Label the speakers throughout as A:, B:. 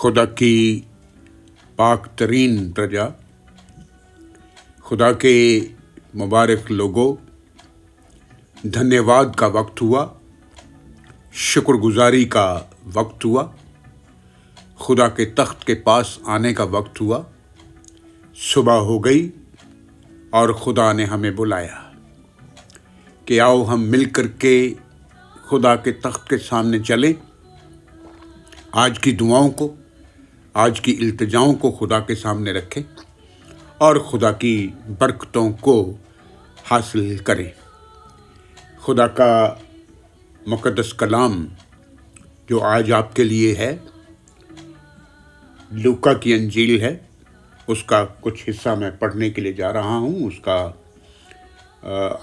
A: खुदा की पाक तरीन प्रजा, खुदा के मुबारक लोगों, धन्यवाद का वक्त हुआ, शुक्रगुजारी का वक्त हुआ, खुदा के तख्त के पास आने का वक्त हुआ। सुबह हो गई और खुदा ने हमें बुलाया कि आओ हम मिलकर के खुदा के तख्त के सामने चलें। आज की दुआओं को, आज की इल्तिजाओं को खुदा के सामने रखें और खुदा की बरकतों को हासिल करें। खुदा का मुक़द्दस कलाम जो आज आपके लिए है, लूका की अंजील है, उसका कुछ हिस्सा मैं पढ़ने के लिए जा रहा हूँ। उसका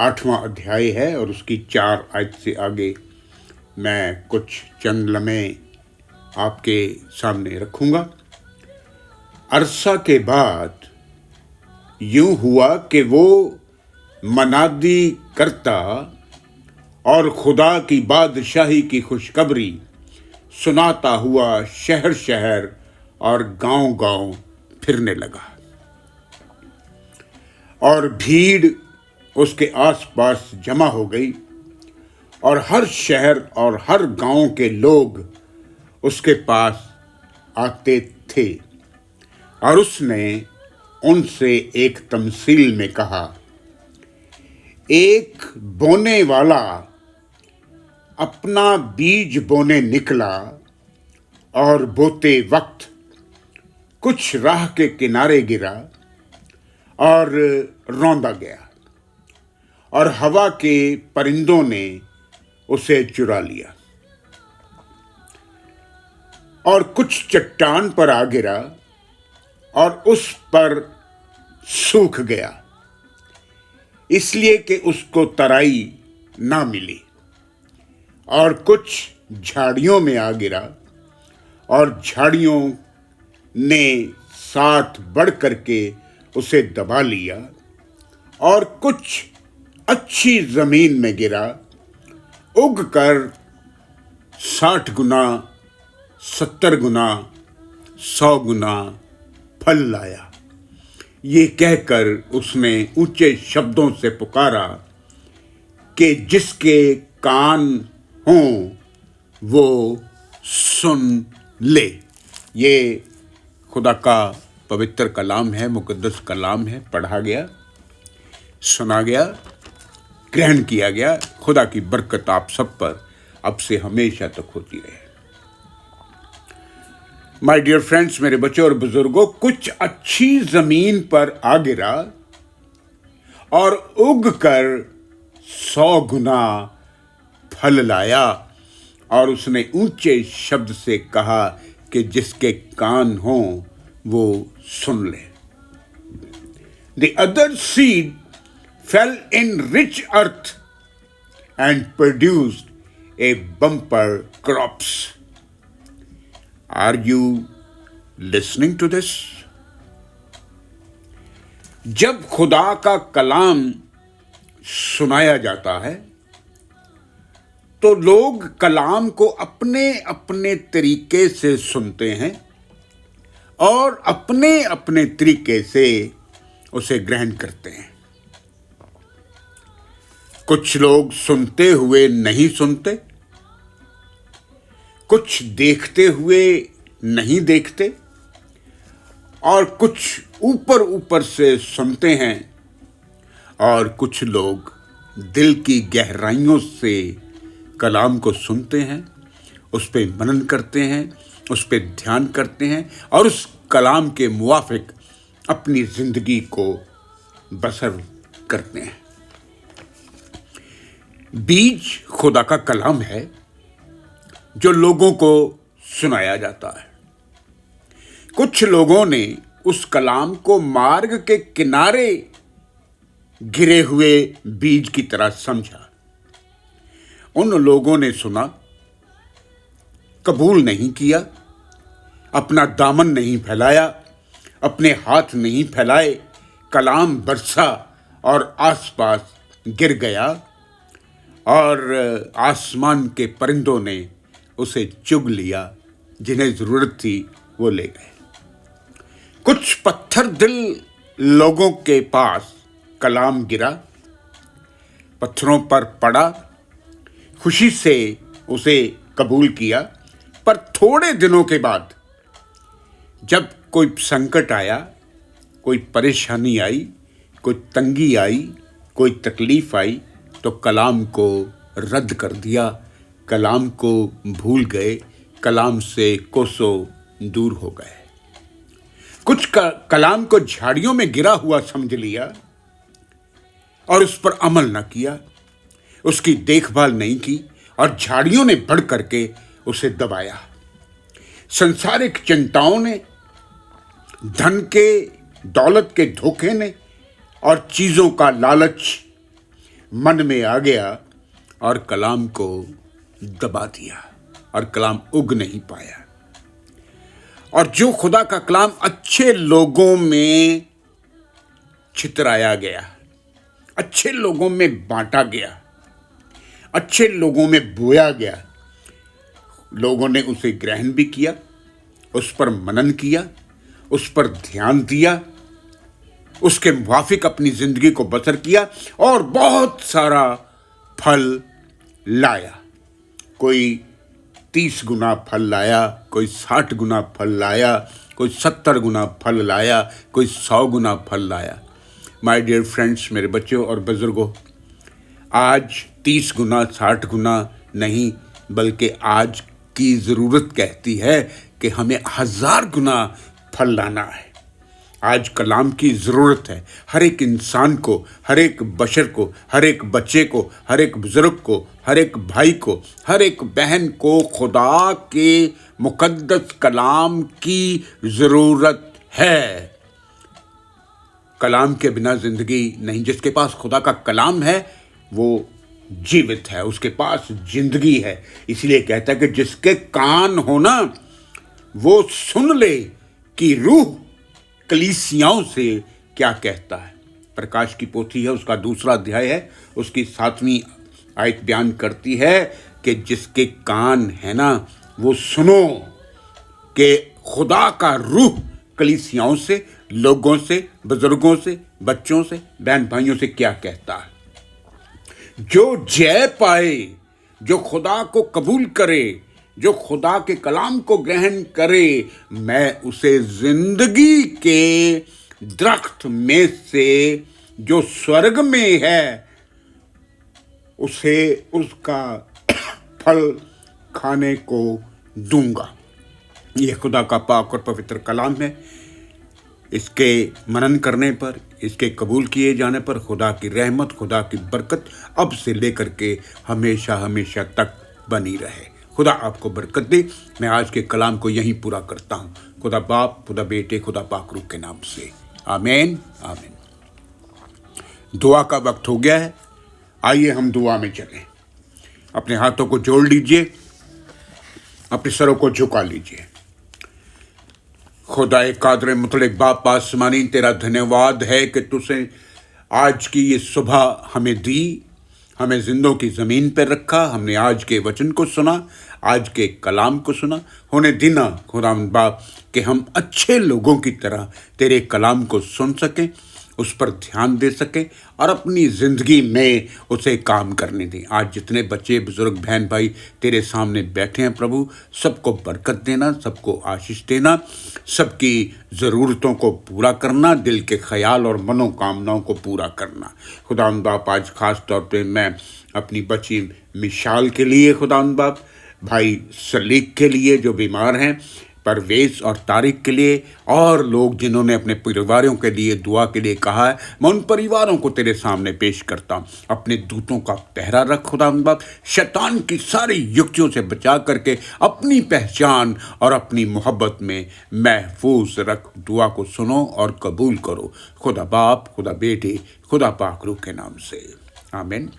A: 8वां अध्याय है और उसकी 4 आयत से आगे मैं कुछ चंद लम्हे आपके सामने रखूँगा। अरसा के बाद यूं हुआ कि वो मनादी करता और खुदा की बादशाही की खुशखबरी सुनाता हुआ शहर शहर और गांव गांव फिरने लगा और भीड़ उसके आसपास जमा हो गई और हर शहर और हर गांव के लोग उसके पास आते थे और उसने उनसे एक तमसील में कहा, एक बोने वाला अपना बीज बोने निकला और बोते वक्त कुछ राह के किनारे गिरा और रौंदा गया और हवा के परिंदों ने उसे चुरा लिया। और कुछ चट्टान पर आ गिरा और उस पर सूख गया, इसलिए कि उसको तराई ना मिली। और कुछ झाड़ियों में आ गिरा और झाड़ियों ने साथ बढ़ करके उसे दबा लिया। और कुछ अच्छी जमीन में गिरा, उग कर 60 गुना, 70 गुना, 100 गुना फल लाया। ये कहकर उसने ऊंचे शब्दों से पुकारा कि जिसके कान हों वो सुन ले। ये खुदा का पवित्र कलाम है, मुक़द्दस कलाम है। पढ़ा गया, सुना गया, ग्रहण किया गया। खुदा की बरकत आप सब पर अब से हमेशा तक होती रहे। माय डियर फ्रेंड्स, मेरे बच्चों और बुजुर्गों, कुछ अच्छी जमीन पर आ गिरा और उग कर 100 गुना फल लाया। और उसने ऊंचे शब्द से कहा कि जिसके कान हों वो सुन ले। The other seed fell in rich earth and produced a bumper crops. Are you listening to this? जब खुदा का कलाम सुनाया जाता है तो लोग कलाम को अपने अपने तरीके से सुनते हैं और अपने अपने तरीके से उसे ग्रहण करते हैं। कुछ लोग सुनते हुए नहीं सुनते, कुछ देखते हुए नहीं देखते और कुछ ऊपर ऊपर से सुनते हैं और कुछ लोग दिल की गहराइयों से कलाम को सुनते हैं, उस पे मनन करते हैं, उस पे ध्यान करते हैं और उस कलाम के मुवाफिक अपनी जिंदगी को बसर करते हैं। बीज खुदा का कलाम है जो लोगों को सुनाया जाता है। कुछ लोगों ने उस कलाम को मार्ग के किनारे गिरे हुए बीज की तरह समझा। उन लोगों ने सुना, कबूल नहीं किया, अपना दामन नहीं फैलाया, अपने हाथ नहीं फैलाए, कलाम बरसा और आसपास गिर गया और आसमान के परिंदों ने उसे चुग लिया। जिन्हें ज़रूरत थी वो ले गए। कुछ पत्थर दिल लोगों के पास कलाम गिरा, पत्थरों पर पड़ा, खुशी से उसे कबूल किया। पर थोड़े दिनों के बाद जब कोई संकट आया, कोई परेशानी आई, कोई तंगी आई, कोई तकलीफ आई, तो कलाम को रद्द कर दिया, कलाम को भूल गए, कलाम से कोसों दूर हो गए। कुछ कलाम को झाड़ियों में गिरा हुआ समझ लिया और उस पर अमल न किया, उसकी देखभाल नहीं की और झाड़ियों ने बढ़ करके उसे दबाया। संसारिक चिंताओं ने, धन के, दौलत के धोखे ने और चीजों का लालच मन में आ गया और कलाम को दबा दिया और कलाम उग नहीं पाया। और जो खुदा का कलाम अच्छे लोगों में छितराया गया, अच्छे लोगों में बांटा गया, अच्छे लोगों में बोया गया, लोगों ने उसे ग्रहण भी किया, उस पर मनन किया, उस पर ध्यान दिया, उसके मुवाफिक अपनी जिंदगी को बसर किया और बहुत सारा फल लाया। कोई 30 गुना फल लाया, कोई 60 गुना फल लाया, कोई 70 गुना फल लाया, कोई 100 गुना फल लाया। माय डियर फ्रेंड्स, मेरे बच्चों और बुजुर्गों, आज 30 गुना 60 गुना नहीं, बल्कि आज की ज़रूरत कहती है कि हमें 1000 गुना फल लाना है। आज कलाम की ज़रूरत है हर एक इंसान को, हर एक बशर को, हर एक बच्चे को, हर एक बुज़ुर्ग को, हर एक भाई को, हर एक बहन को खुदा के मुकद्दस कलाम की ज़रूरत है। कलाम के बिना ज़िंदगी नहीं। जिसके पास खुदा का कलाम है वो जीवित है, उसके पास ज़िंदगी है। इसलिए कहता है कि जिसके कान हो ना वो सुन ले कि रूह कलीसियाओं से क्या कहता है। प्रकाश की पोथी है, उसका 2 अध्याय है, उसकी 7वीं आयत बयान करती है कि जिसके कान है ना वो सुनो कि खुदा का रूह कलीसियाओं से, लोगों से, बुजुर्गों से, बच्चों से, बहन भाइयों से क्या कहता है। जो जय पाए, जो खुदा को कबूल करे, जो खुदा के कलाम को ग्रहण करे, मैं उसे जिंदगी के दरख्त में से जो स्वर्ग में है उसे उसका फल खाने को दूंगा। यह खुदा का पाक और पवित्र कलाम है। इसके मनन करने पर, इसके कबूल किए जाने पर खुदा की रहमत, खुदा की बरकत अब से लेकर के हमेशा हमेशा तक बनी रहे। खुदा आपको बरकत दे। मैं आज के कलाम को यहीं पूरा करता हूँ। खुदा बाप, खुदा बेटे, खुदा पाक रूह के नाम से आमीन आमीन। दुआ का वक्त हो गया है, आइए हम दुआ में चलें। अपने हाथों को जोड़ लीजिए, अपने सरों को झुका लीजिए। खुदा कादर मुतलक बाप आसमानी, तेरा धन्यवाद है कि तुझे आज की ये सुबह हमें दी, हमें जिंदों की ज़मीन पर रखा। हमने आज के वचन को सुना, आज के कलाम को सुना। होने देना खुदा बाप कि हम अच्छे लोगों की तरह तेरे कलाम को सुन सकें, उस पर ध्यान दे सकें और अपनी ज़िंदगी में उसे काम करने दें। आज जितने बच्चे, बुजुर्ग, बहन भाई तेरे सामने बैठे हैं प्रभु, सबको बरकत देना, सबको आशीष देना, सबकी ज़रूरतों को पूरा करना, दिल के ख्याल और मनोकामनाओं को पूरा करना। खुदावंद बाप, आज ख़ास तौर पे मैं अपनी बच्ची मिशाल के लिए, खुदावंद बाप, भाई सलीक के लिए जो बीमार हैं, परवेज़ और तारिक के लिए, और लोग जिन्होंने अपने परिवारों के लिए दुआ के लिए कहा है, मैं उन परिवारों को तेरे सामने पेश करता हूँ। अपने दूतों का पहरा रख खुदावंद बाप, शैतान की सारी युक्तियों से बचा करके अपनी पहचान और अपनी मोहब्बत में महफूज रख। दुआ को सुनो और कबूल करो। खुदा बाप, खुदा बेटे, खुदा पाक रूह के नाम से आमीन।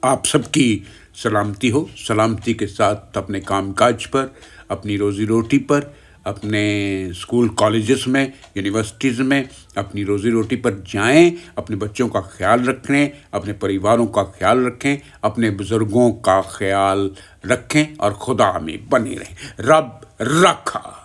A: आप सबकी सलामती हो। सलामती के साथ अपने कामकाज पर, अपनी रोज़ी रोटी पर, अपने स्कूल कॉलेजेस में, यूनिवर्सिटीज़ में अपनी रोज़ी रोटी पर जाएं। अपने बच्चों का ख्याल रखें, अपने परिवारों का ख्याल रखें, अपने बुज़ुर्गों का ख्याल रखें और खुदा में बने रहें। रब रखा।